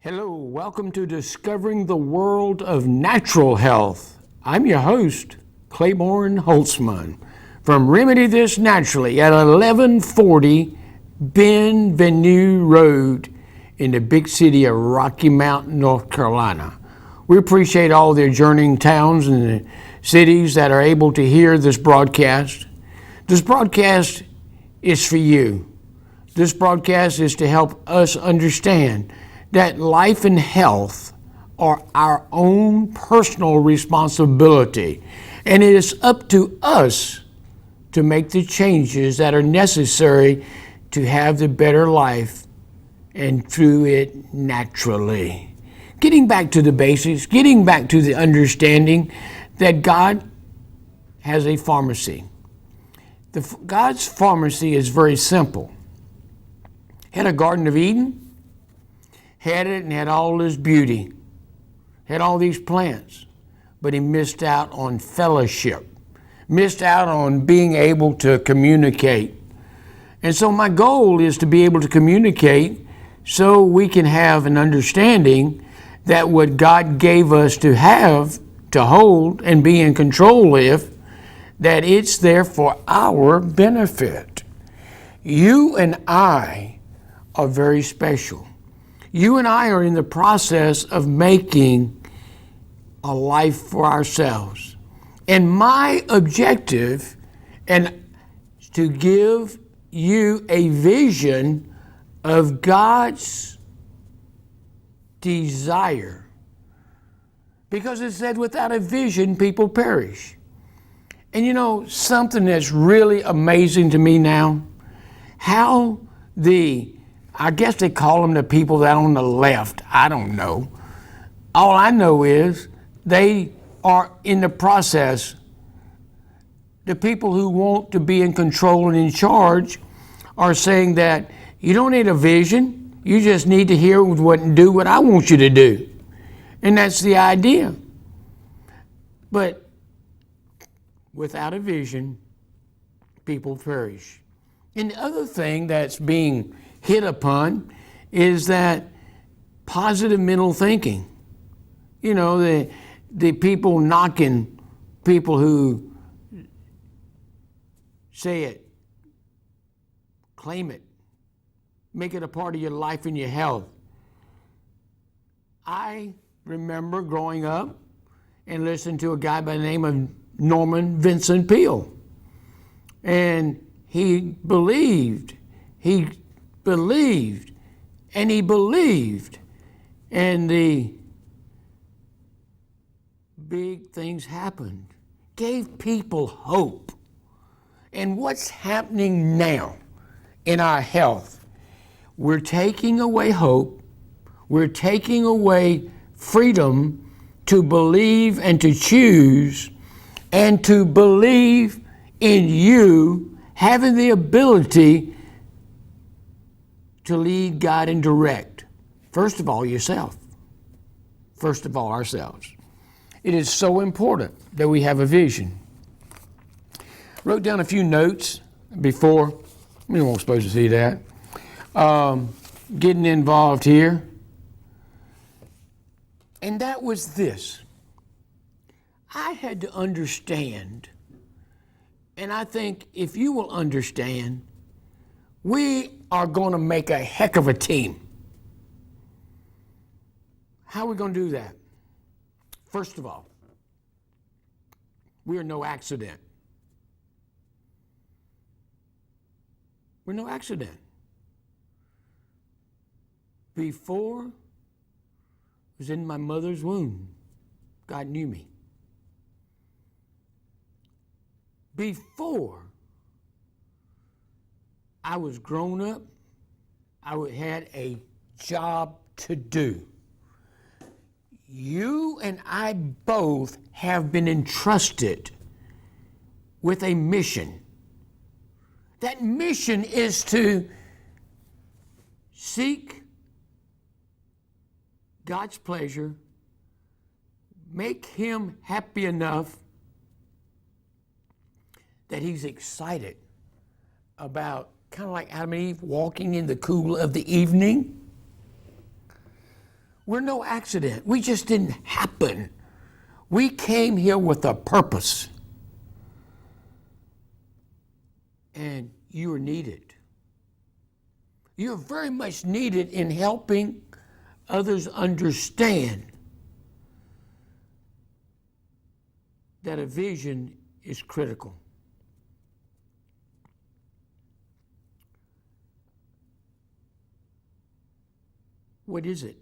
Hello, welcome to Discovering the World of Natural Health. I'm your host, Claiborne Holtzman, from Remedy This Naturally at 1140 Benvenue Road in the big city of Rocky Mount, North Carolina. We appreciate all the adjoining towns and the cities that are able to hear this broadcast. This broadcast is for you. This broadcast is to help us understand that life and health are our own personal responsibility, and it is up to us to make the changes that are necessary to have the better life and through it naturally. Getting back to the basics, getting back to the understanding that God has a pharmacy. God's pharmacy is very simple. Had a Garden of Eden, had it and had all this beauty, had all these plants, but he missed out on fellowship, missed out on being able to communicate. And so my goal is to be able to communicate so we can have an understanding that what God gave us to have, to hold, and be in control of, that it's there for our benefit. You and I are very special. You and I are in the process of making a life for ourselves. And my objective is to give you a vision of God's desire. Because it said, without a vision, people perish. And you know, something that's really amazing to me now, how I guess they call them the people that are on the left. I don't know. All I know is they are in the process. The people who want to be in control and in charge are saying that you don't need a vision. You just need to hear and do what I want you to do. And that's the idea. But without a vision, people perish. And the other thing that's being hit upon is that positive mental thinking. You know, the people knocking people who say it, claim it, make it a part of your life and your health. I remember growing up and listening to a guy by the name of Norman Vincent Peale. And he believed, and the big things happened. Gave people hope. And what's happening now in our health? We're taking away hope. We're taking away freedom to believe and to choose and to believe in you having the ability to lead, guide, and direct. First of all, yourself. First of all, ourselves. It is so important that we have a vision. Wrote down a few notes before. We weren't supposed to see that. Getting involved here. And that was this. I had to understand, and I think if you will understand, we are going to make a heck of a team. How are we going to do that? First of all, we are no accident. We're no accident. Before I was in my mother's womb, God knew me. Before I was grown up, I had a job to do. You and I both have been entrusted with a mission. That mission is to seek God's pleasure, make Him happy enough that He's excited about, kind of like Adam and Eve walking in the cool of the evening. We're no accident. We just didn't happen. We came here with a purpose. And you are needed. You're very much needed in helping others understand that a vision is critical. What is it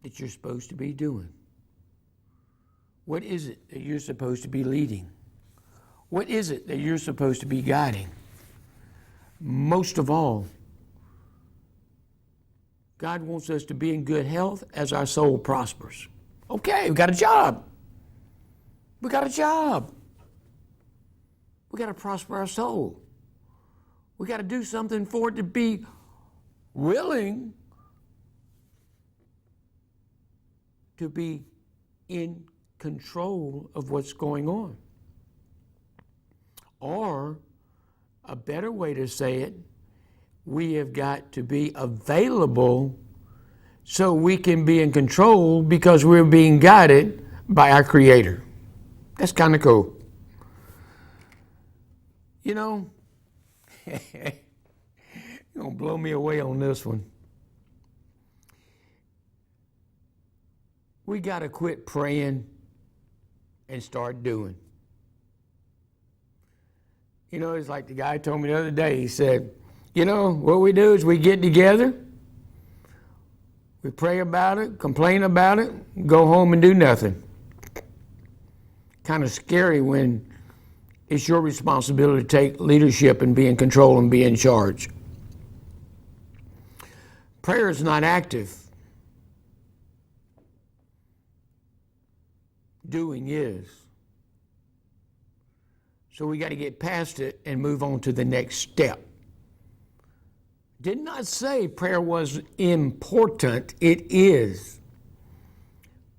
that you're supposed to be doing? What is it that you're supposed to be leading? What is it that you're supposed to be guiding? Most of all, God wants us to be in good health as our soul prospers. Okay, we got a job. We got a job. We got to prosper our soul. We got to do something for it to be willing to be in control of what's going on. Or, a better way to say it, we have got to be available so we can be in control because we're being guided by our Creator. That's kind of cool. You know, you're going to blow me away on this one. We got to quit praying and start doing. You know, it's like the guy told me the other day. He said, you know, what we do is we get together, we pray about it, complain about it, go home and do nothing. Kind of scary when it's your responsibility to take leadership and be in control and be in charge. Prayer is not active. Doing is. So we got to get past it and move on to the next step. Did not say prayer was important. It is.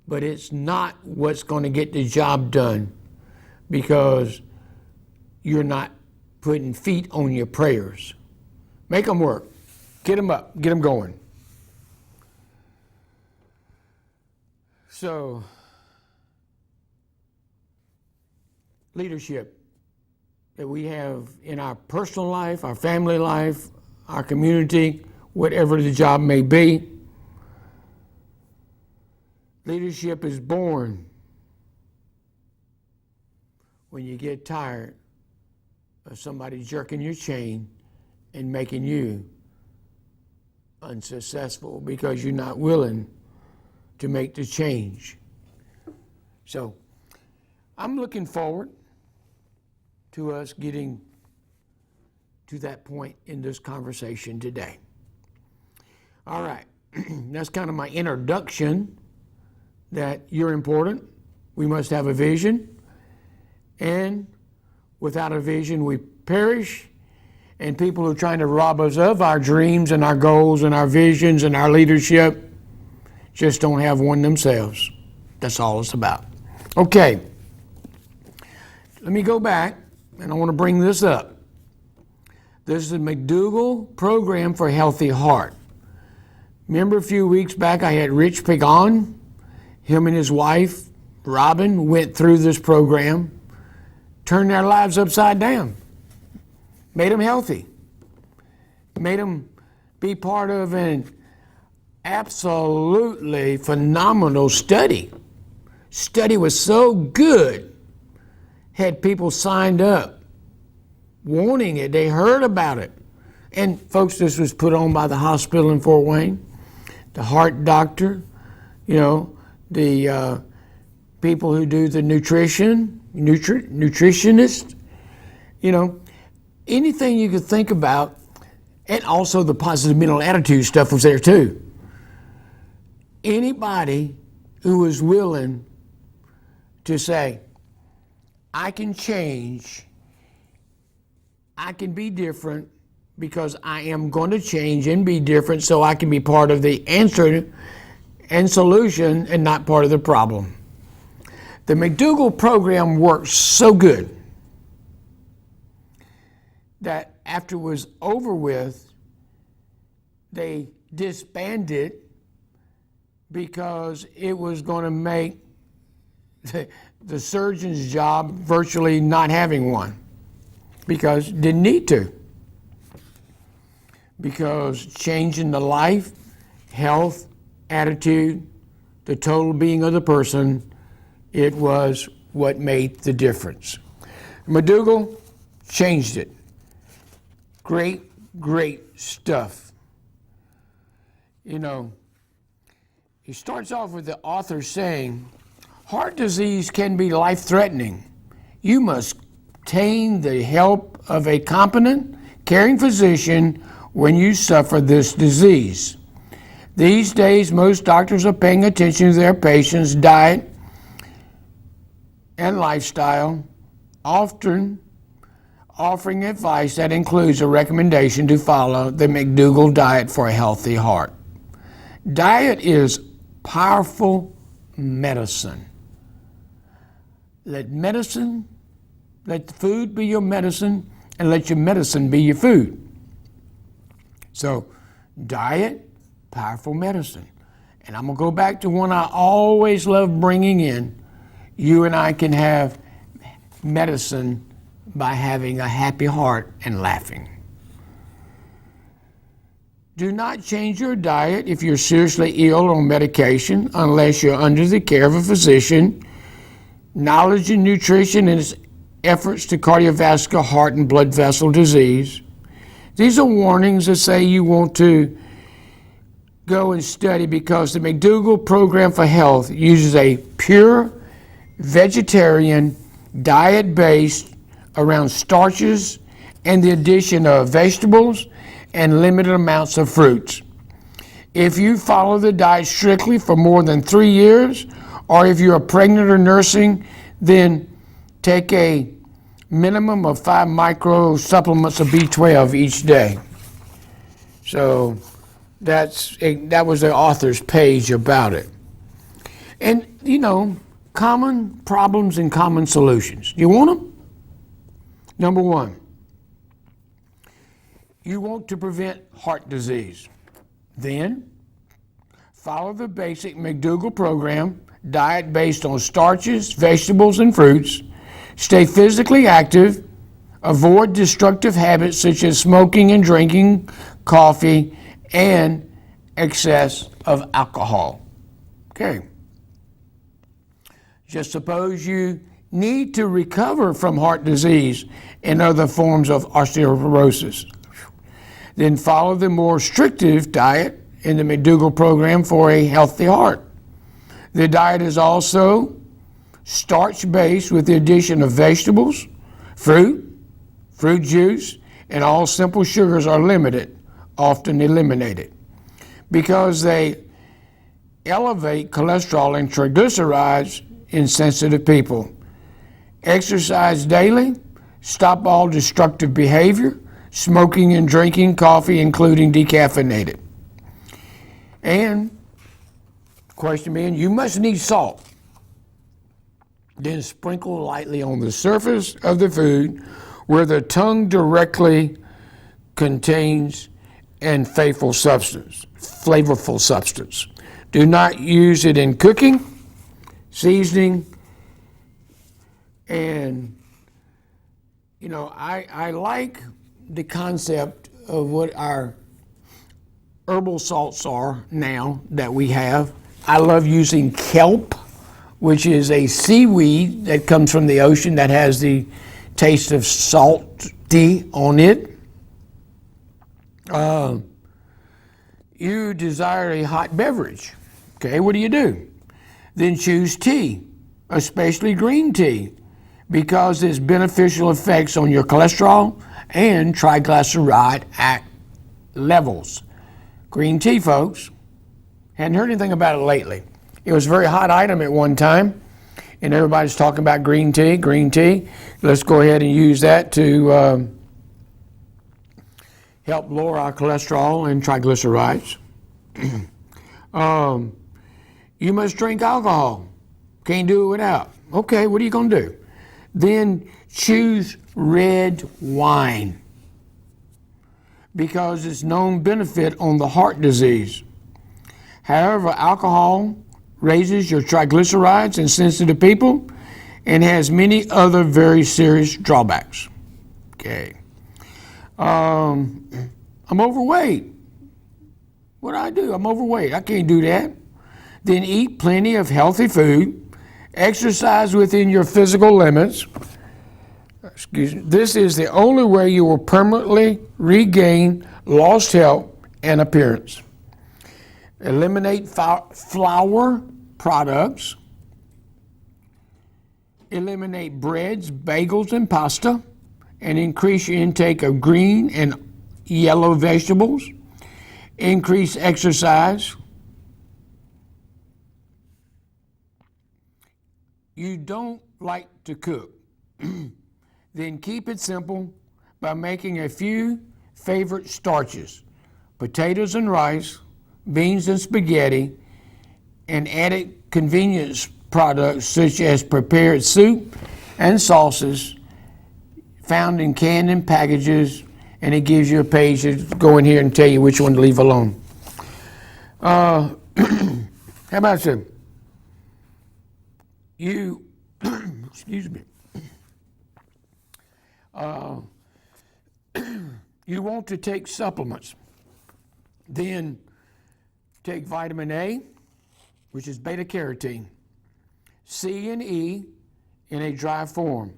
But it's not what's going to get the job done because you're not putting feet on your prayers. Make them work. Get them up. Get them going. So, leadership that we have in our personal life, our family life, our community, whatever the job may be. Leadership is born when you get tired of somebody jerking your chain and making you unsuccessful because you're not willing to make the change. So I'm looking forward to us getting to that point in this conversation today. All right, that's kind of my introduction that you're important. We must have a vision, and without a vision we perish, and people who are trying to rob us of our dreams and our goals and our visions and our leadership just don't have one themselves. That's all it's about. Okay, let me go back, and I want to bring this up. This is the McDougall Program for Healthy Heart. Remember a few weeks back I had Rich Pig on? Him and his wife, Robin, went through this program, turned their lives upside down, made them healthy, made them be part of an absolutely phenomenal study. Study was so good, had people signed up, wanting it. They heard about it. And folks, this was put on by the hospital in Fort Wayne, the heart doctor, you know, the people who do the nutritionist, you know, anything you could think about, and also the positive mental attitude stuff was there too. Anybody who was willing to say, I can change, I can be different because I am going to change and be different so I can be part of the answer and solution and not part of the problem. The McDougall Program works so good that after it was over with, they disbanded because it was going to make the surgeon's job virtually not having one, because didn't need to. Because changing the life, health, attitude, the total being of the person, it was what made the difference. McDougall changed it. Great, great stuff. You know, he starts off with the author saying, heart disease can be life-threatening. You must obtain the help of a competent, caring physician when you suffer this disease. These days, most doctors are paying attention to their patients' diet and lifestyle, often offering advice that includes a recommendation to follow the McDougall diet for a healthy heart. Diet is powerful medicine. Let the food be your medicine, and let your medicine be your food. So, diet, powerful medicine. And I'm going to go back to one I always love bringing in. You and I can have medicine by having a happy heart and laughing. Do not change your diet if you're seriously ill or on medication unless you're under the care of a physician. Knowledge in nutrition and its efforts to cardiovascular, heart, and blood vessel disease. These are warnings that say you want to go and study, because the McDougall Program for Health uses a pure vegetarian diet based around starches and the addition of vegetables and limited amounts of fruits. If you follow the diet strictly for more than 3 years, or if you're pregnant or nursing, then take a minimum of 5 micro supplements of B12 each day. So that was the author's page about it. And, you know, common problems and common solutions. You want them? Number one, you want to prevent heart disease. Then, follow the basic McDougall program, diet based on starches, vegetables, and fruits. Stay physically active. Avoid destructive habits such as smoking and drinking coffee and excess of alcohol. Okay. Just suppose you need to recover from heart disease and other forms of osteoporosis. Then follow the more restrictive diet in the McDougall program for a healthy heart. The diet is also starch-based with the addition of vegetables, fruit juice, and all simple sugars are limited, often eliminated, because they elevate cholesterol and triglycerides in sensitive people. Exercise daily, stop all destructive behavior, smoking and drinking coffee, including decaffeinated. And question being, you must need salt. Then sprinkle lightly on the surface of the food where the tongue directly contains and flavorful substance. Do not use it in cooking, seasoning, and you know, I like the concept of what our herbal salts are now that we have. I love using kelp, which is a seaweed that comes from the ocean that has the taste of salty on it. You desire a hot beverage. Okay, what do? Then choose tea, especially green tea, because its beneficial effects on your cholesterol and triglyceride levels. Green tea, folks. Hadn't heard anything about it lately. It was a very hot item at one time, and everybody's talking about green tea. Let's go ahead and use that to help lower our cholesterol and triglycerides. You must drink alcohol. Can't do it without. Okay, what are you going to do? Then choose red wine, because its known benefit on the heart disease. However, alcohol raises your triglycerides in sensitive people and has many other very serious drawbacks. Okay. I'm overweight. What do I do? I'm overweight. I can't do that. Then eat plenty of healthy food. Exercise within your physical limits. Excuse me. This is the only way you will permanently regain lost health and appearance. Eliminate flour products. Eliminate breads, bagels, and pasta, and increase your intake of green and yellow vegetables. Increase exercise. You don't like to cook. Then keep it simple by making a few favorite starches: potatoes and rice, beans and spaghetti, and added convenience products such as prepared soup and sauces found in canned and packages, and it gives you a page to go in here and tell you which one to leave alone. How about this? You, excuse me, you want to take supplements, then take vitamin A, which is beta carotene, C and E in a dry form,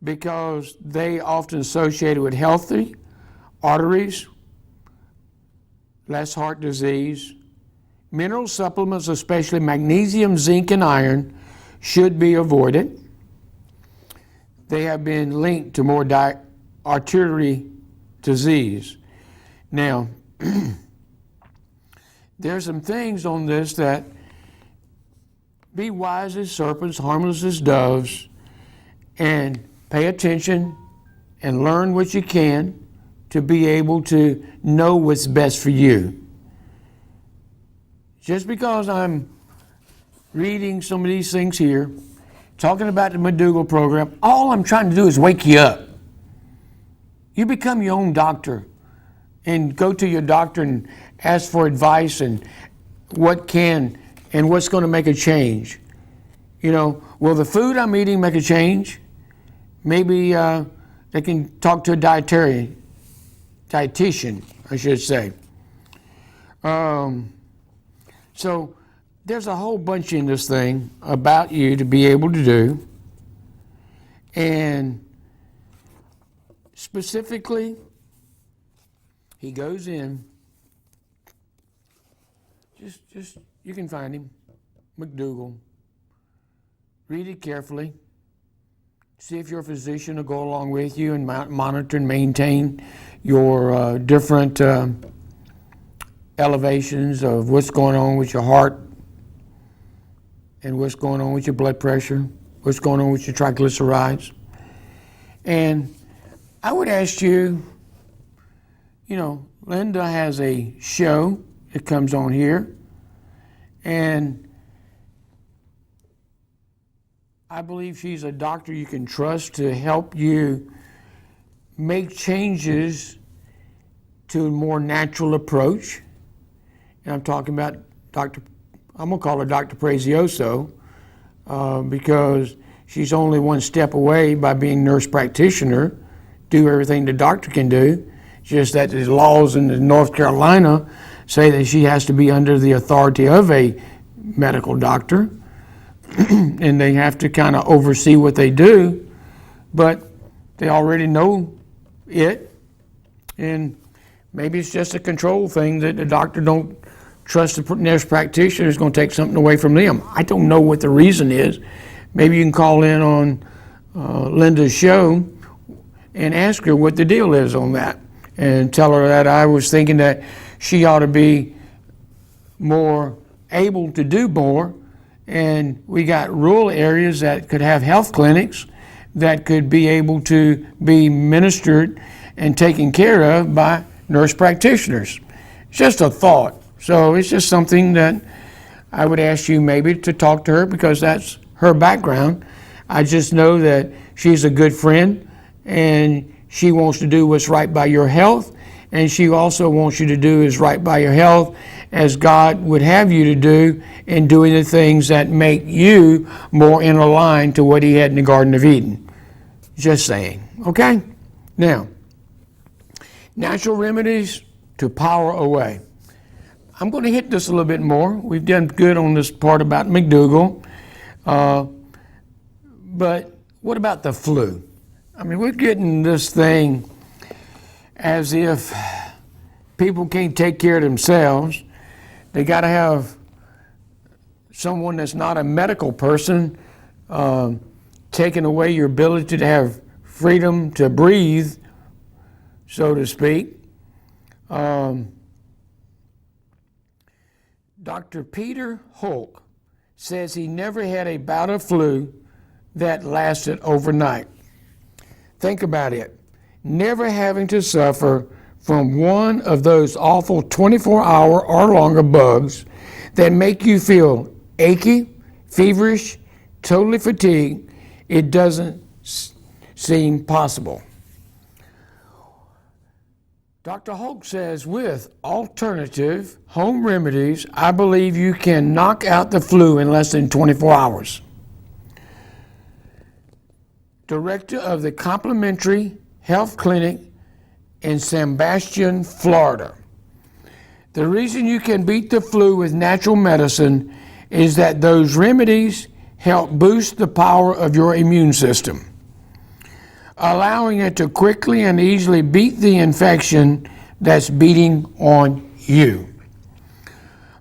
because they often associated with healthy arteries, less heart disease. Mineral supplements, especially magnesium, zinc, and iron, should be avoided. They have been linked to more artery disease. Now, there's some things on this that be wise as serpents, harmless as doves, and pay attention and learn what you can to be able to know what's best for you. Just because I'm reading some of these things here, talking about the McDougall Program, all I'm trying to do is wake you up. You become your own doctor and go to your doctor and ask for advice and what can and what's going to make a change. You know, will the food I'm eating make a change? Maybe they can talk to a dietitian, I should say. So there's a whole bunch in this thing about you to be able to do. And specifically, he goes in, just you can find him, McDougall. Read it carefully. See if your physician will go along with you and monitor and maintain your different elevations of what's going on with your heart and what's going on with your blood pressure, what's going on with your triglycerides. And I would ask you, you know, Linda has a show that comes on here, and I believe she's a doctor you can trust to help you make changes to a more natural approach. And I'm talking about I'm going to call her Dr. Prezioso because she's only one step away by being nurse practitioner, do everything the doctor can do. Just that the laws in North Carolina say that she has to be under the authority of a medical doctor. And they have to kind of oversee what they do, but they already know it, and maybe it's just a control thing that the doctor don't trust the nurse practitioner is going to take something away from them. I don't know what the reason is. Maybe you can call in on Linda's show and ask her what the deal is on that, and tell her that I was thinking that she ought to be more able to do more. And we got rural areas that could have health clinics that could be able to be ministered and taken care of by nurse practitioners. It's just a thought. So it's just something that I would ask you maybe to talk to her, because that's her background. I just know that she's a good friend and she wants to do what's right by your health and she also wants you to do is right by your health as God would have you to do, and doing the things that make you more in line to what he had in the Garden of Eden. Just saying. Okay? Now, natural remedies to power away. I'm going to hit this a little bit more. We've done good on this part about McDougall. But what about the flu? I mean, we're getting this thing as if people can't take care of themselves. They got to have someone that's not a medical person taking away your ability to have freedom to breathe, so to speak. Dr. Peter Hulk says he never had a bout of flu that lasted overnight. Think about it. Never having to suffer from one of those awful 24-hour or longer bugs that make you feel achy, feverish, totally fatigued. It doesn't seem possible. Dr. Hulk says, with alternative home remedies, I believe you can knock out the flu in less than 24 hours. Director of the Complimentary Health Clinic in Sebastian, Florida. The reason you can beat the flu with natural medicine is that those remedies help boost the power of your immune system, allowing it to quickly and easily beat the infection that's beating on you.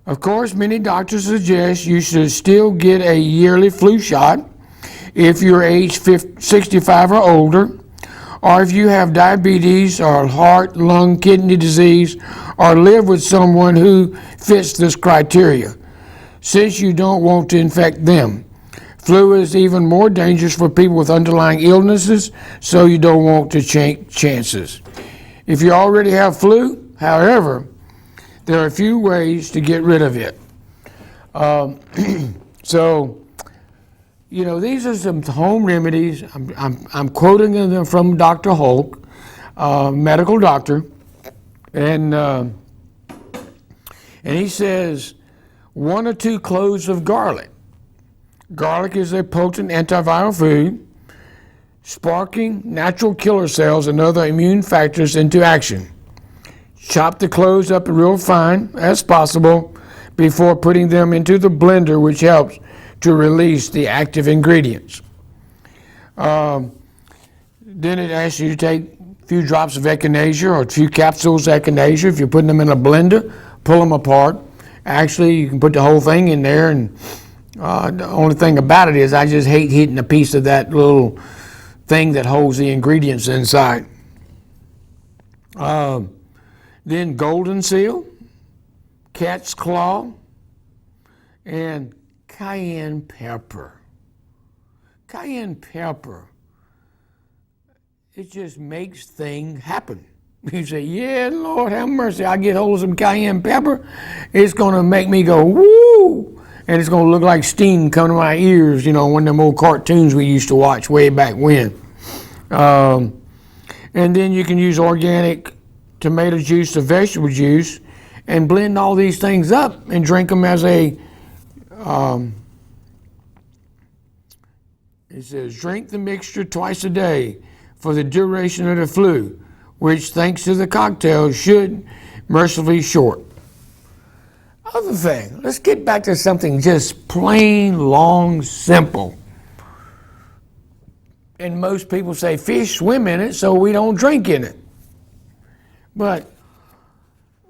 Of course, many doctors suggest you should still get a yearly flu shot if you're age 65 or older, or if you have diabetes or heart, lung, kidney disease, or live with someone who fits this criteria, since you don't want to infect them. Flu is even more dangerous for people with underlying illnesses, so you don't want to take chances. If you already have flu, however, there are a few ways to get rid of it. These are some home remedies. I'm quoting them from Dr. Hulk, medical doctor, and he says 1 or 2 cloves of garlic. Garlic is a potent antiviral food, sparking natural killer cells and other immune factors into action. Chop the cloves up real fine as possible before putting them into the blender, which helps to release the active ingredients. Then it asks you to take a few drops of echinacea or a few capsules of echinacea. If you're putting them in a blender, pull them apart. Actually, you can put the whole thing in there, and the only thing about it is I just hate hitting a piece of that little thing that holds the ingredients inside. Then golden seal, cat's claw, and cayenne pepper. Cayenne pepper, it just makes things happen. You say, yeah, Lord have mercy, I get hold of some cayenne pepper, it's going to make me go, woo! And it's going to look like steam coming to my ears, one of them old cartoons we used to watch way back when. And then you can use organic tomato juice or vegetable juice and blend all these things up and drink them as it says, drink the mixture twice a day for the duration of the flu, which, thanks to the cocktail, should mercifully short. Other thing, let's get back to something just plain, long, simple. And most people say fish swim in it, so we don't drink in it. But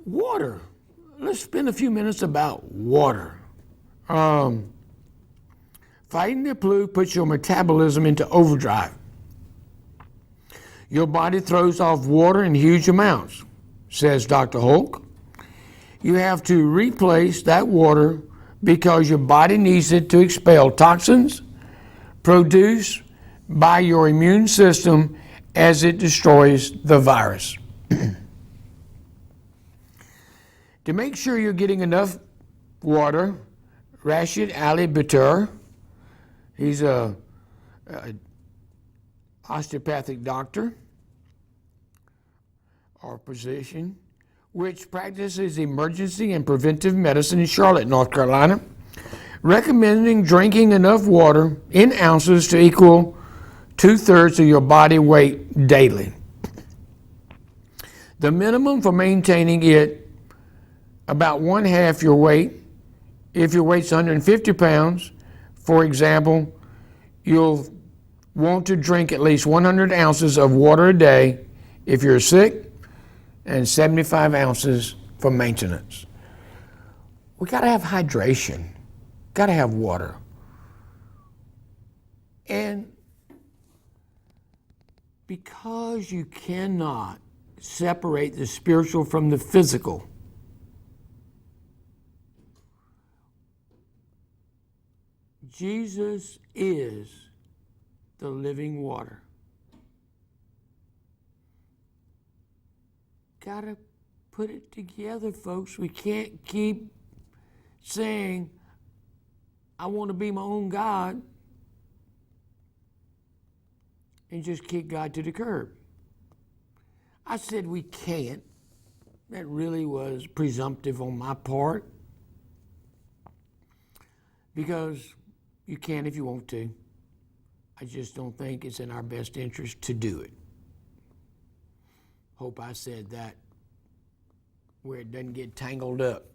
water, let's spend a few minutes about water. Fighting the flu puts your metabolism into overdrive. Your body throws off water in huge amounts, says Dr. Hulk. You have to replace that water because your body needs it to expel toxins produced by your immune system as it destroys the virus. To make sure you're getting enough water, Rashid Ali Batur, he's a osteopathic doctor, or physician, which practices emergency and preventive medicine in Charlotte, North Carolina, recommending drinking enough water in ounces to equal 2/3 of your body weight daily. The minimum for maintaining it, about 1/2 your weight. If your weight's 150 pounds, for example, you'll want to drink at least 100 ounces of water a day if you're sick, and 75 ounces for maintenance. We gotta have hydration, gotta have water. And because you cannot separate the spiritual from the physical, Jesus is the living water. Gotta put it together, folks. We can't keep saying, I want to be my own God, and just kick God to the curb. I said we can't. That really was presumptive on my part, because you can if you want to. I just don't think it's in our best interest to do it. Hope I said that where it doesn't get tangled up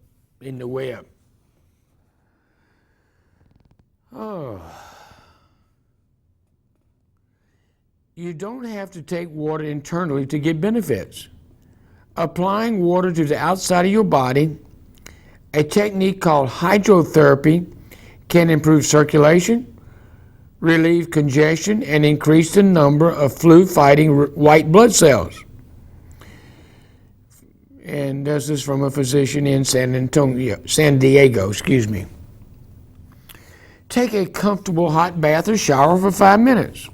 in the web. Oh. You don't have to take water internally to get benefits. Applying water to the outside of your body, a technique called hydrotherapy, can improve circulation, relieve congestion, and increase the number of flu-fighting white blood cells. And this is from a physician in San Diego. Take a comfortable hot bath or shower for 5 minutes.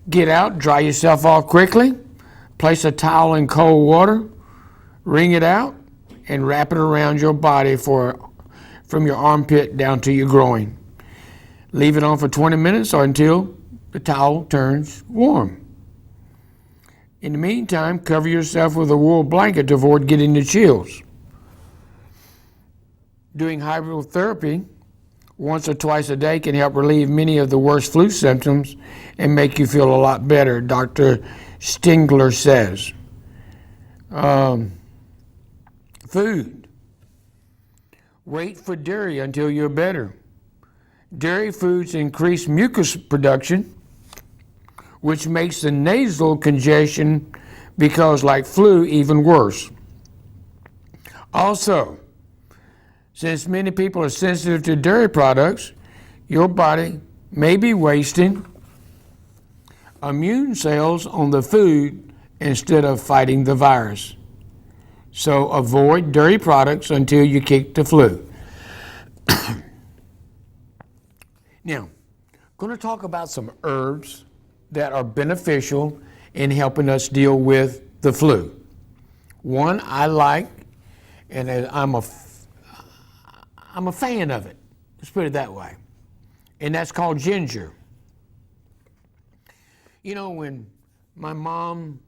Get out, dry yourself off quickly, place a towel in cold water, wring it out, and wrap it around your body from your armpit down to your groin. Leave it on for 20 minutes or until the towel turns warm. In the meantime, cover yourself with a wool blanket to avoid getting the chills. Doing hydrotherapy once or twice a day can help relieve many of the worst flu symptoms and make you feel a lot better, Dr. Stingler says. Food. Wait for dairy until you're better. Dairy foods increase mucus production, which makes the nasal congestion, because like flu, even worse. Also, since many people are sensitive to dairy products, your body may be wasting immune cells on the food instead of fighting the virus. So avoid dairy products until you kick the flu. Now, I'm going to talk about some herbs that are beneficial in helping us deal with the flu. One I like, and I'm a fan of it. Let's put it that way. And that's called ginger. You know, when my mom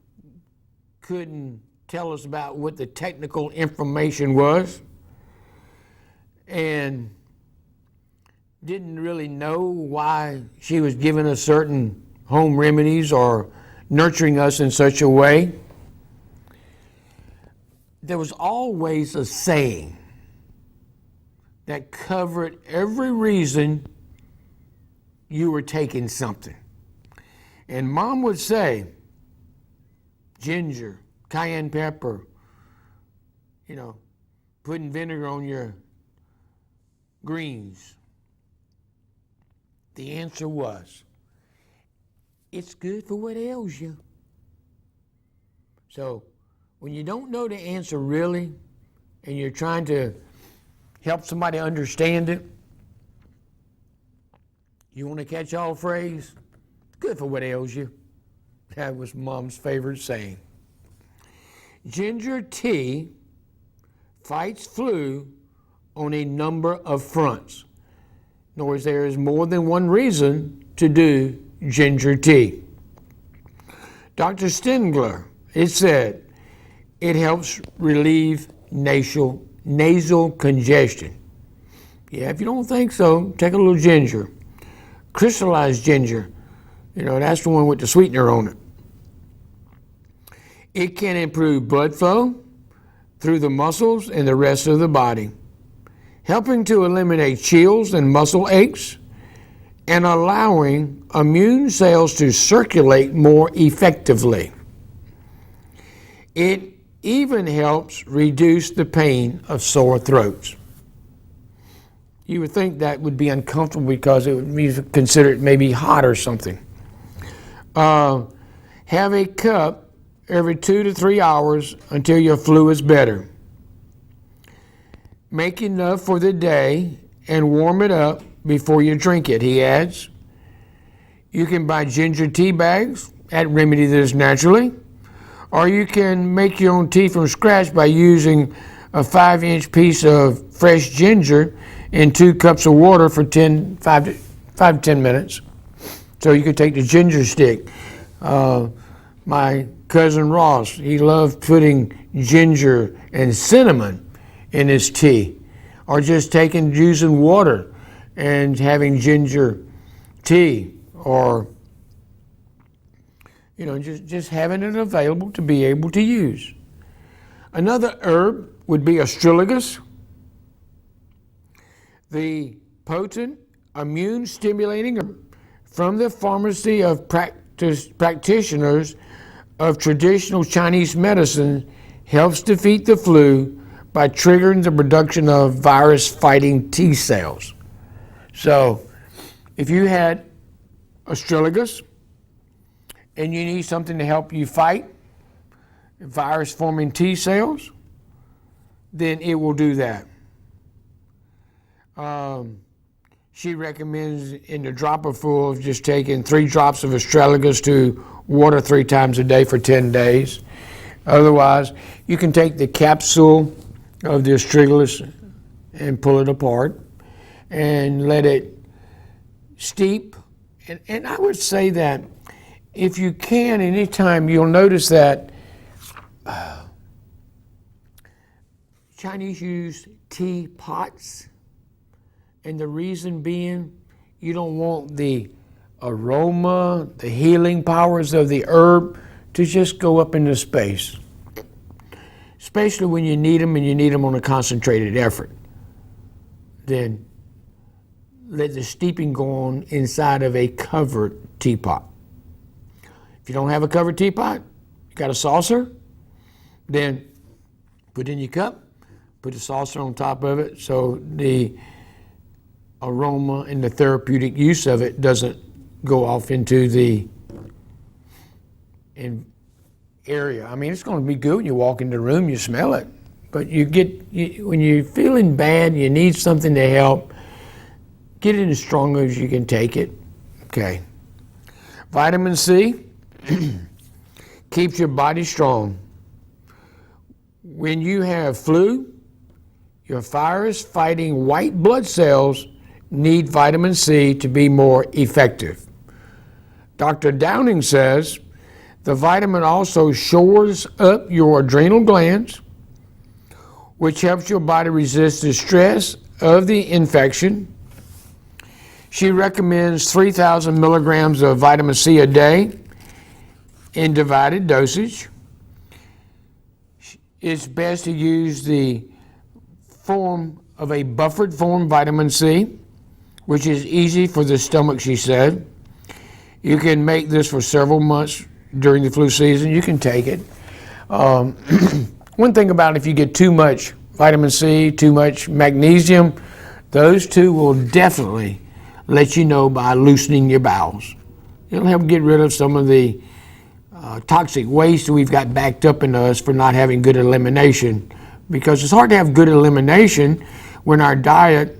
couldn't tell us about what the technical information was and didn't really know why she was giving us certain home remedies or nurturing us in such a way, there was always a saying that covered every reason you were taking something. And Mom would say, ginger, cayenne pepper, putting vinegar on your greens. The answer was, it's good for what ails you. So when you don't know the answer really, and you're trying to help somebody understand it, you want a catch-all phrase? Good for what ails you. That was Mom's favorite saying. Ginger tea fights flu on a number of fronts. In other words, there is more than one reason to do ginger tea. Dr. Stingler, it said, It helps relieve nasal congestion. Yeah, if you don't think so, take a little ginger. Crystallized ginger. That's the one with the sweetener on it. It can improve blood flow through the muscles and the rest of the body, helping to eliminate chills and muscle aches and allowing immune cells to circulate more effectively. It even helps reduce the pain of sore throats. You would think that would be uncomfortable because it would be considered maybe hot or something. Have a cup every 2 to 3 hours until your flu is better. Make enough for the day and warm it up before you drink it, he adds. You can buy ginger tea bags at Remedy This Naturally, or you can make your own tea from scratch by using a 5-inch piece of fresh ginger in 2 cups of water for 5 to 10 minutes. So you could take the ginger stick. My cousin Ross, he loved putting ginger and cinnamon in his tea, or just using water and having ginger tea, or just having it available to be able to use. Another herb would be astragalus. The potent immune stimulating herb from the pharmacy of practitioners of traditional Chinese medicine helps defeat the flu by triggering the production of virus-fighting T cells. So, if you had astragalus and you need something to help you fight virus-forming T cells, then it will do that. She recommends in the dropper full of just taking 3 drops of astragalus to water 3 times a day for 10 days. Otherwise, you can take the capsule of the astragalus and pull it apart and let it steep. And I would say that if you can, anytime, you'll notice that Chinese use teapots. And the reason being, you don't want the aroma, the healing powers of the herb to just go up into space. Especially when you need them and you need them on a concentrated effort. Then let the steeping go on inside of a covered teapot. If you don't have a covered teapot, you got a saucer, then put in your cup, put a saucer on top of it so the aroma and the therapeutic use of it doesn't go off into the area. I mean, it's going to be good when you walk into the room, you smell it. But when you're feeling bad, you need something to help, get it as strong as you can take it. Okay. Vitamin C keeps your body strong. When you have flu, your virus-fighting white blood cells need vitamin C to be more effective. Dr. Downing says the vitamin also shores up your adrenal glands, which helps your body resist the stress of the infection. She recommends 3,000 milligrams of vitamin C a day in divided dosage. It's best to use the form of a buffered form vitamin C, which is easy for the stomach, she said. You can make this for several months during the flu season. You can take it. One thing about if you get too much vitamin C, too much magnesium, those two will definitely let you know by loosening your bowels. It'll help get rid of some of the toxic waste we've got backed up in us for not having good elimination, because it's hard to have good elimination when our diet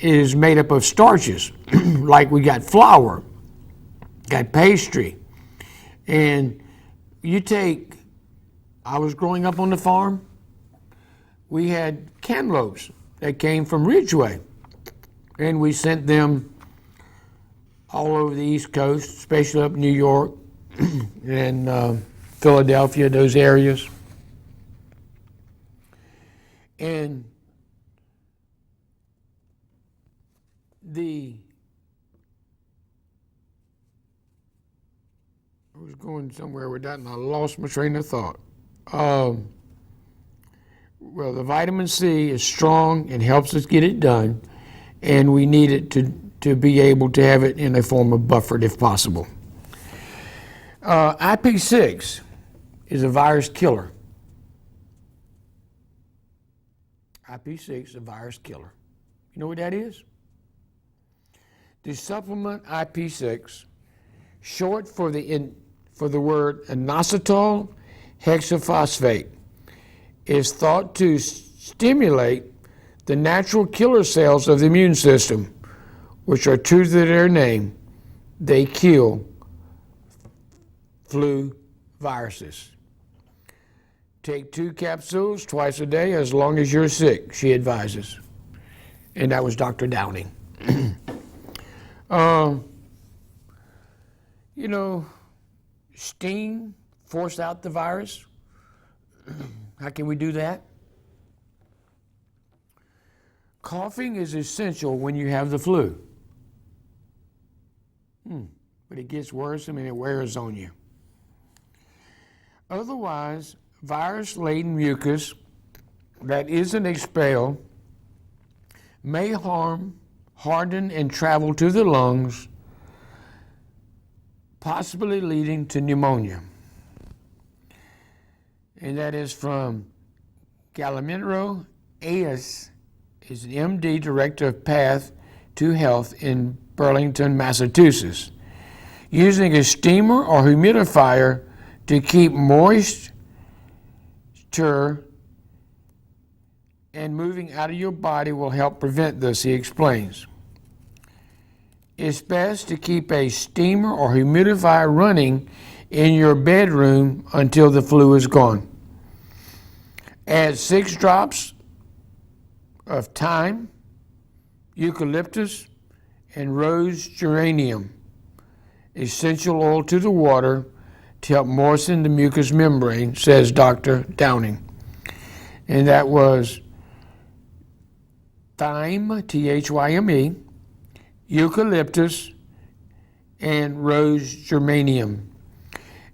is made up of starches. Like we got flour, got pastry, and I was growing up on the farm, we had cantaloupes that came from Ridgeway, and we sent them all over the East Coast, especially up New York and Philadelphia, those areas. And I was going somewhere with that and I lost my train of thought. Well, the vitamin C is strong and helps us get it done, and we need it to be able to have it in a form of buffered if possible. IP6 is a virus killer. IP6 is a virus killer. You know what that is? The supplement IP6, short for the word inositol hexaphosphate, is thought to stimulate the natural killer cells of the immune system, which are true to their name. They kill flu viruses. Take 2 capsules twice a day as long as you're sick, she advises. And that was Dr. Downing. Steam force out the virus. How can we do that? Coughing is essential when you have the flu. But it gets worse. It wears on you. Otherwise, virus-laden mucus that isn't expelled may harden, and travel to the lungs, possibly leading to pneumonia. And that is from Guillermo Ayes, is an MD, Director of Path to Health in Burlington, Massachusetts. Using a steamer or humidifier to keep moisture and moving out of your body will help prevent this, he explains. It's best to keep a steamer or humidifier running in your bedroom until the flu is gone. Add 6 drops of thyme, eucalyptus, and rose geranium essential oil to the water to help moisten the mucous membrane, says Dr. Downing. And that was thyme, T-H-Y-M-E, eucalyptus, and rose geranium.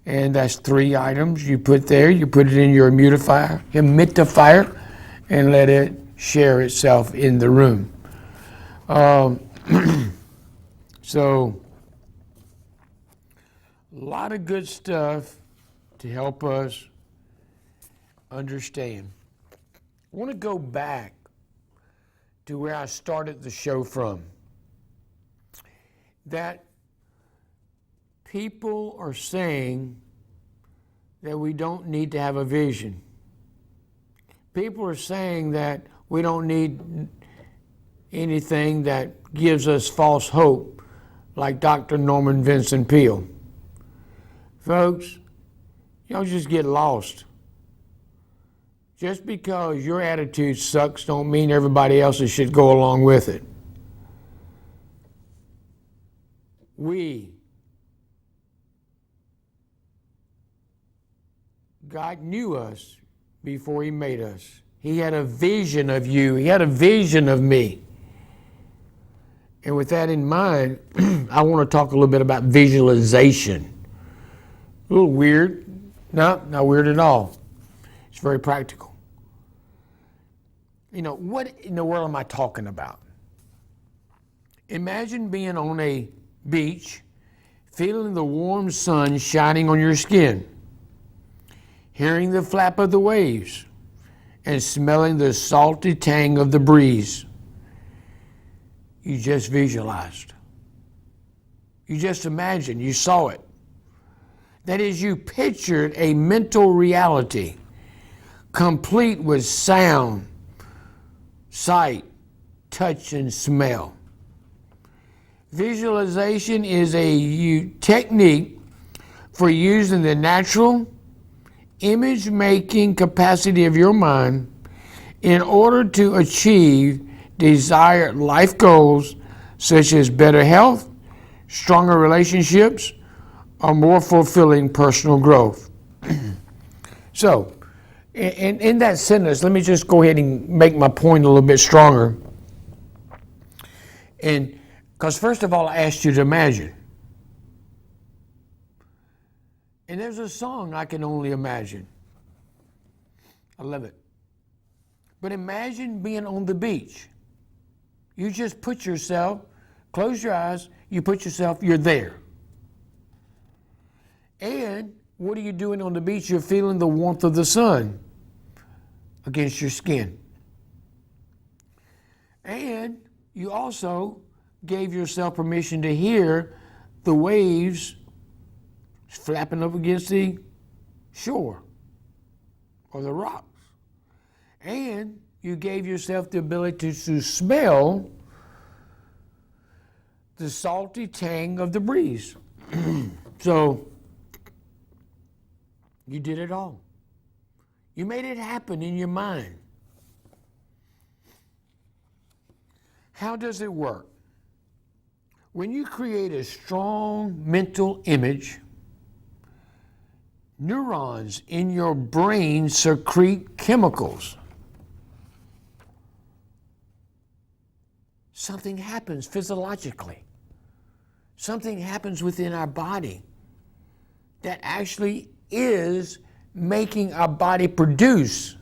And that's 3 items you put there. You put it in your humidifier, and let it share itself in the room. So, a lot of good stuff to help us understand. I want to go back to where I started the show from. That people are saying that we don't need to have a vision. People are saying that we don't need anything that gives us false hope, like Dr. Norman Vincent Peale. Folks, y'all just get lost. Just because your attitude sucks don't mean everybody else's should go along with it. God knew us before he made us. He had a vision of you. He had a vision of me. And with that in mind, I want to talk a little bit about visualization. A little weird. No, not weird at all. It's very practical. What in the world am I talking about? Imagine being on a beach, feeling the warm sun shining on your skin, hearing the flap of the waves, and smelling the salty tang of the breeze. You just visualized. You just imagined. You saw it. That is, you pictured a mental reality, complete with sound, sight, touch, and smell. Visualization is a technique for using the natural image-making capacity of your mind in order to achieve desired life goals such as better health, stronger relationships, or more fulfilling personal growth. So, And in that sentence, let me just go ahead and make my point a little bit stronger. And because first of all, I asked you to imagine. And there's a song, I Can Only Imagine. I love it. But imagine being on the beach. You just put yourself, close your eyes, you put yourself, you're there. And what are you doing on the beach? You're feeling the warmth of the sun against your skin. And you also gave yourself permission to hear the waves flapping up against the shore or the rocks. And you gave yourself the ability to smell the salty tang of the breeze. So you did it all. You made it happen in your mind. How does it work? When you create a strong mental image, neurons in your brain secrete chemicals. Something happens physiologically. Something happens within our body that actually is making our body produce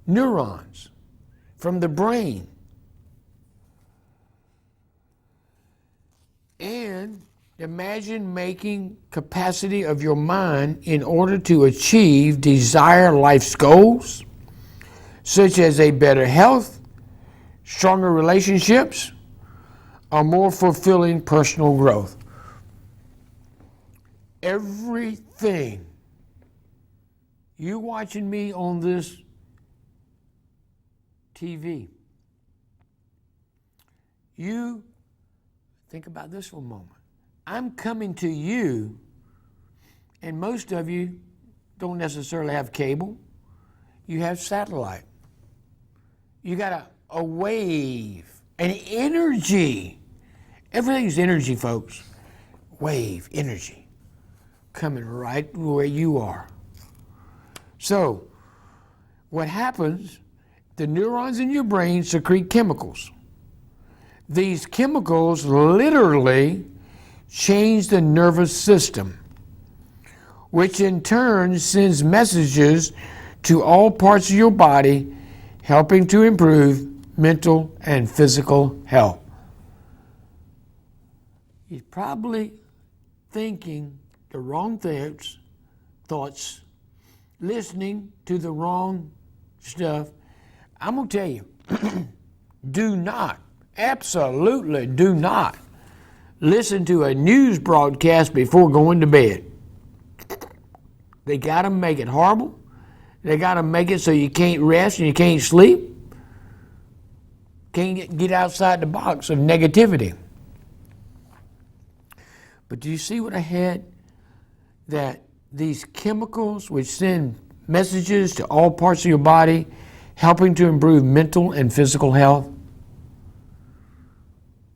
neurons from the brain. And imagine making capacity of your mind in order to achieve desired life's goals, such as a better health, stronger relationships, or more fulfilling personal growth. Everything you watching me on this TV, you think about this for a moment. I'm coming to you, and most of you don't necessarily have cable. You have satellite. You got a wave, an energy. Everything's energy, folks. Wave, energy, coming right where you are. So, what happens, the neurons in your brain secrete chemicals. These chemicals literally change the nervous system, which in turn sends messages to all parts of your body, helping to improve mental and physical health. You're probably thinking the wrong thoughts, listening to the wrong stuff. I'm going to tell you, do not, absolutely do not listen to a news broadcast before going to bed. They got to make it horrible. They got to make it so you can't rest and you can't sleep. Can't get outside the box of negativity. But do you see what I had? That these chemicals which send messages to all parts of your body, helping to improve mental and physical health.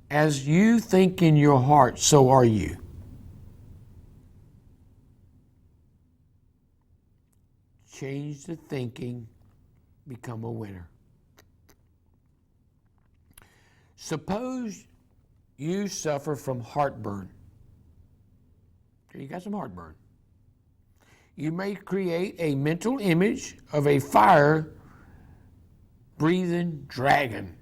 As you think in your heart, so are you. Change the thinking, become a winner. Suppose you suffer from heartburn. You got some heartburn. You may create a mental image of a fire-breathing dragon.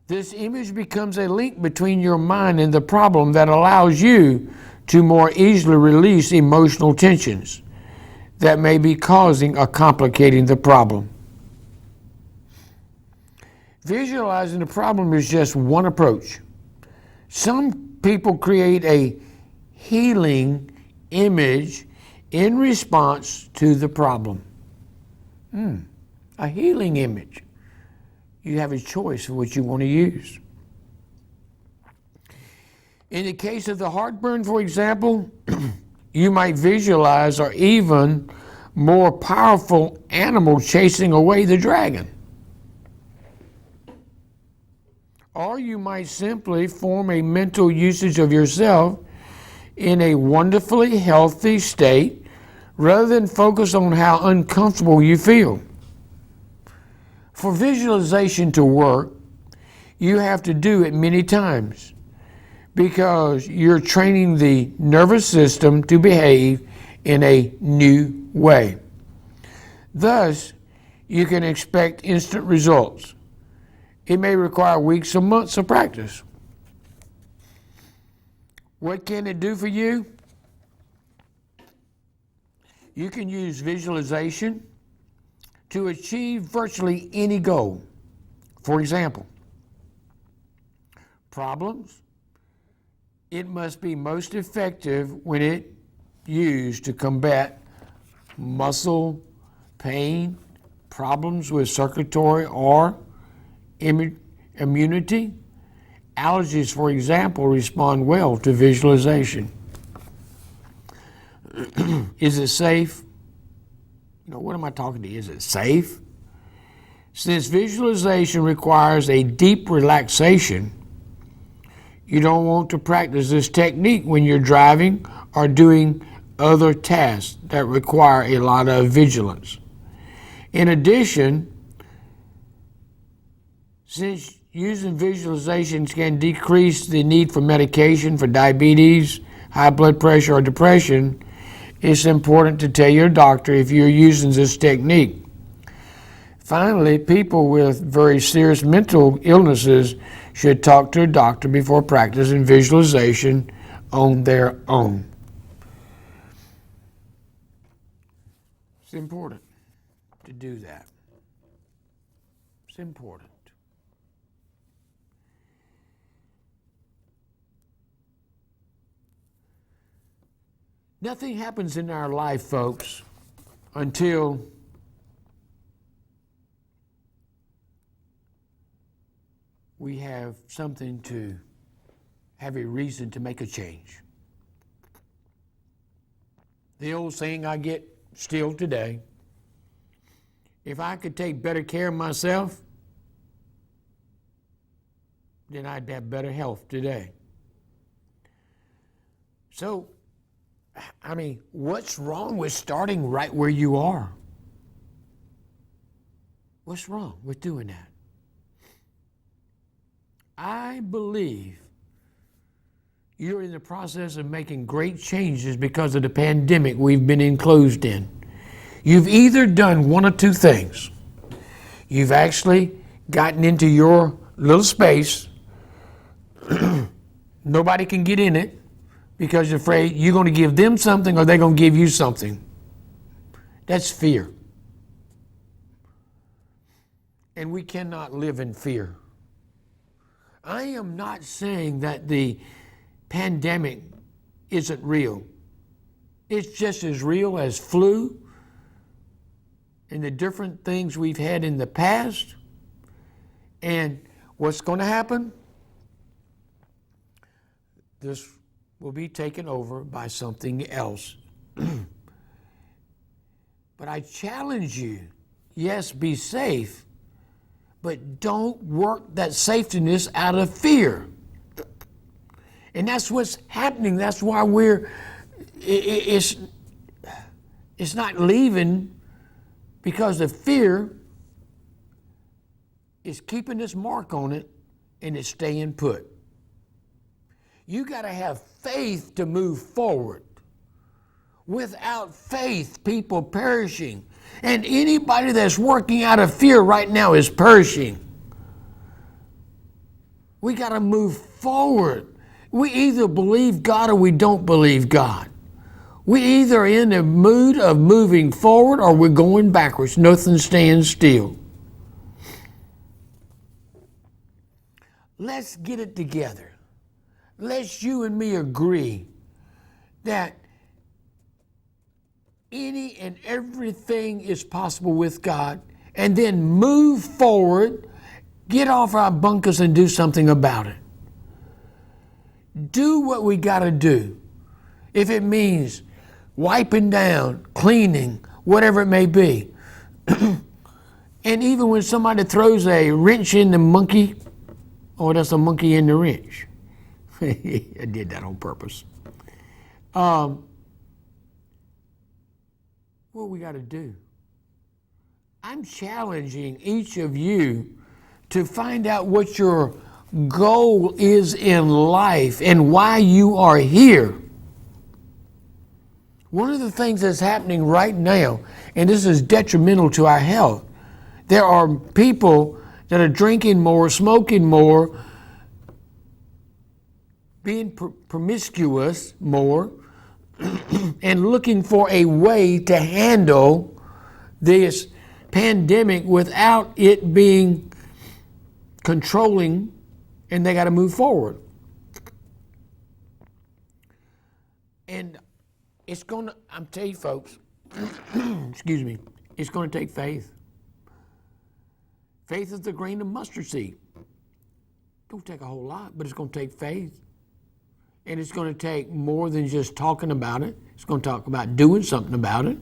This image becomes a link between your mind and the problem that allows you to more easily release emotional tensions that may be causing or complicating the problem. Visualizing the problem is just one approach. Some people create a healing image in response to the problem. A healing image. You have a choice of what you want to use. In the case of the heartburn, for example, you might visualize or even more powerful animal chasing away the dragon. Or you might simply form a mental usage of yourself in a wonderfully healthy state, rather than focus on how uncomfortable you feel. For visualization to work, you have to do it many times because you're training the nervous system to behave in a new way. Thus, you can expect instant results. It may require weeks or months of practice. What can it do for you? You can use visualization to achieve virtually any goal. For example, problems. It must be most effective when it used to combat muscle pain, problems with circulatory or immunity. Allergies, for example, respond well to visualization. Is it safe? What am I talking to? Is it safe? Since visualization requires a deep relaxation, you don't want to practice this technique when you're driving or doing other tasks that require a lot of vigilance. In addition, since using visualizations can decrease the need for medication for diabetes, high blood pressure, or depression, it's important to tell your doctor if you're using this technique. Finally, people with very serious mental illnesses should talk to a doctor before practicing visualization on their own. It's important to do that. It's important. Nothing happens in our life, folks, until we have something to have a reason to make a change. The old saying I get still today, if I could take better care of myself, then I'd have better health today. So, what's wrong with starting right where you are? What's wrong with doing that? I believe you're in the process of making great changes because of the pandemic we've been enclosed in. You've either done one or two things. You've actually gotten into your little space. Nobody can get in it because you're afraid you're going to give them something or they're going to give you something. That's fear. And we cannot live in fear. I am not saying that the pandemic isn't real. It's just as real as flu and the different things we've had in the past. And what's going to happen? This will be taken over by something else. But I challenge you, yes, be safe, but don't work that safetiness out of fear. And that's what's happening. That's why it's not leaving, because the fear is keeping its mark on it and it's staying put. You got to have faith to move forward. Without faith, people perishing. And anybody that's working out of fear right now is perishing. We got to move forward. We either believe God or we don't believe God. We either are in a mood of moving forward or we're going backwards. Nothing stands still. Let's get it together. Let's you and me agree that any and everything is possible with God, and then move forward, get off our bunkers and do something about it. Do what we got to do. If it means wiping down, cleaning, whatever it may be. And even when somebody throws a wrench in the monkey, oh, that's a monkey in the wrench. I did that on purpose. what we got to do. I'm challenging each of you to find out what your goal is in life and why you are here. One of the things that's happening right now, and this is detrimental to our health, there are people that are drinking more, smoking more, being promiscuous more, and looking for a way to handle this pandemic without it being controlling, and they got to move forward. And it's going to, I'm telling you folks, excuse me, it's going to take faith. Faith is the grain of mustard seed. Don't take a whole lot, but it's going to take faith. And it's going to take more than just talking about it. It's going to talk about doing something about it.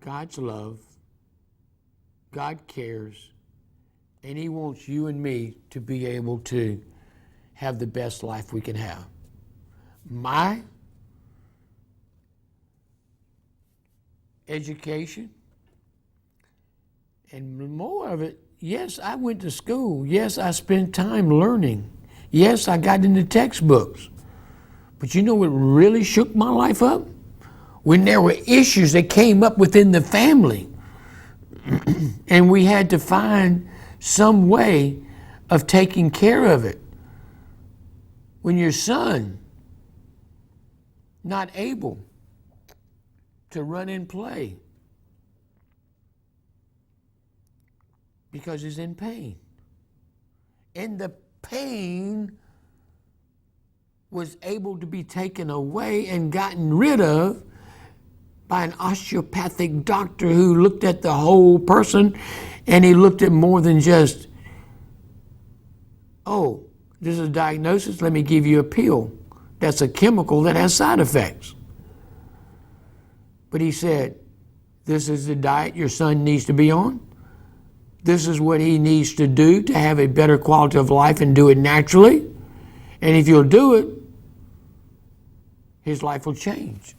God's love, God cares, and He wants you and me to be able to have the best life we can have. My education, and more of it, yes, I went to school. Yes, I spent time learning. Yes, I got into textbooks. But you know what really shook my life up? When there were issues that came up within the family, and we had to find some way of taking care of it. When your son not able to run and play because he's in pain, and the pain was able to be taken away and gotten rid of by an osteopathic doctor who looked at the whole person, and he looked at more than just, oh, this is a diagnosis, let me give you a pill. That's a chemical that has side effects. But he said, this is the diet your son needs to be on. This is what he needs to do to have a better quality of life and do it naturally. And if you'll do it, his life will change.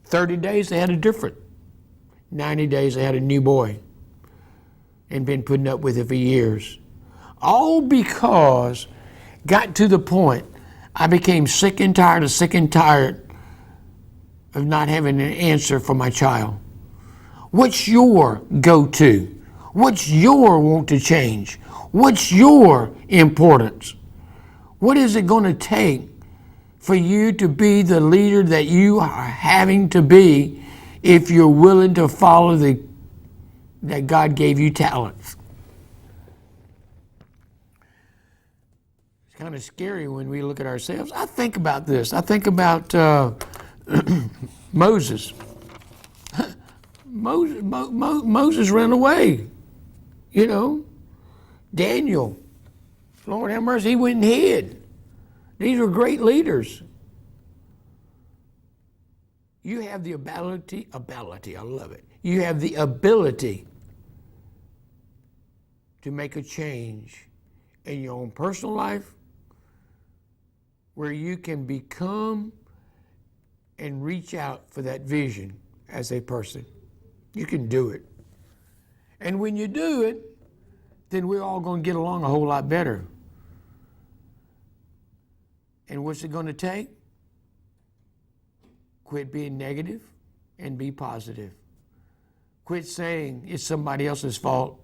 30 days, they had a different. 90 days, they had a new boy and been putting up with it for years. All because got to the point I became sick and tired of not having an answer for my child. What's your go-to? What's your want to change? What's your importance? What is it going to take for you to be the leader that you are having to be if you're willing to follow that God gave you talents? It's kind of scary when we look at ourselves. I think about this. I think about Moses. Moses ran away. You know, Daniel, Lord have mercy, he went and hid. These were great leaders. You have the ability, I love it. You have the ability to make a change in your own personal life where you can become and reach out for that vision as a person. You can do it. And when you do it, then we're all going to get along a whole lot better. And what's it going to take? Quit being negative and be positive. Quit saying it's somebody else's fault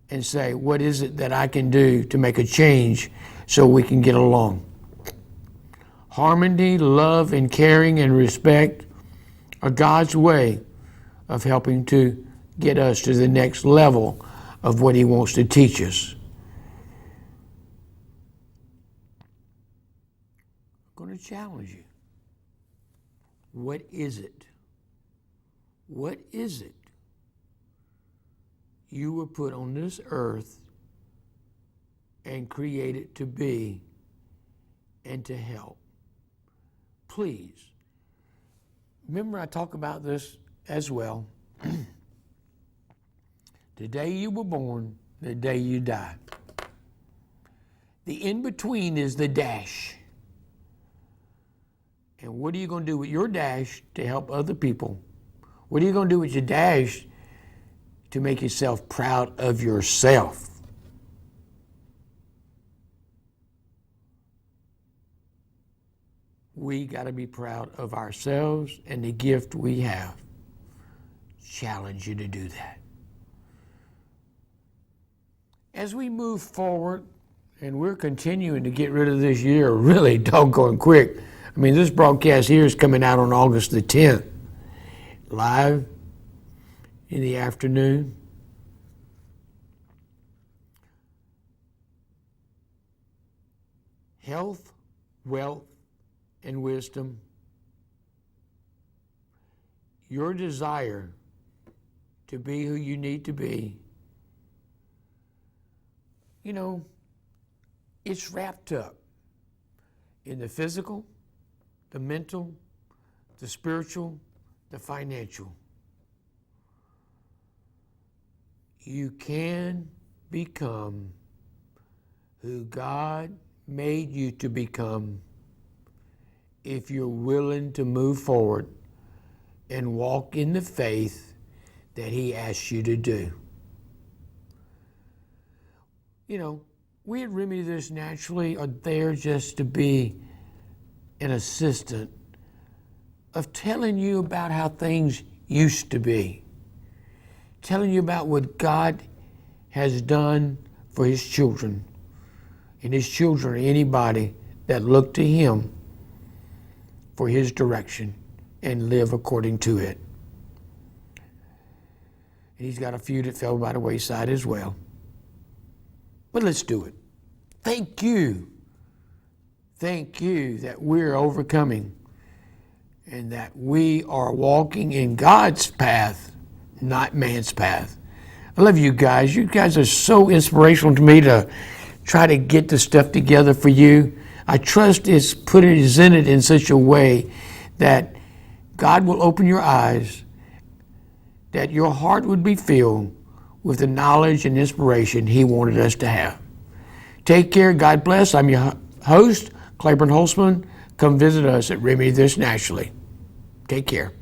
and say, what is it that I can do to make a change so we can get along? Harmony, love, and caring and respect are God's way of helping to get us to the next level of what He wants to teach us. I'm going to challenge you. What is it? What is it you were put on this earth and created to be and to help? Please, remember I talk about this as well. The day you were born, the day you die. The in-between is the dash. And what are you going to do with your dash to help other people? What are you going to do with your dash to make yourself proud of yourself? We got to be proud of ourselves and the gift we have. Challenge you to do that. As we move forward, and we're continuing to get rid of this year really doggone quick. I mean, this broadcast here is coming out on August the 10th, live in the afternoon. Health, wealth, and wisdom. Your desire to be who you need to be. You know, it's wrapped up in the physical, the mental, the spiritual, the financial. You can become who God made you to become if you're willing to move forward and walk in the faith that He asks you to do. You know, we at Remedy This Naturally are there just to be an assistant of telling you about how things used to be, telling you about what God has done for His children, and His children are anybody that look to Him for His direction and live according to it. And He's got a few that fell by the wayside as well. But let's do it. Thank you. Thank you that we're overcoming and that we are walking in God's path, not man's path. I love you guys. You guys are so inspirational to me to try to get the stuff together for you. I trust it's presented in such a way that God will open your eyes, that your heart would be filled with the knowledge and inspiration He wanted us to have. Take care. God bless. I'm your host, Claiborne Holtzman. Come visit us at Remedy This Naturally. Take care.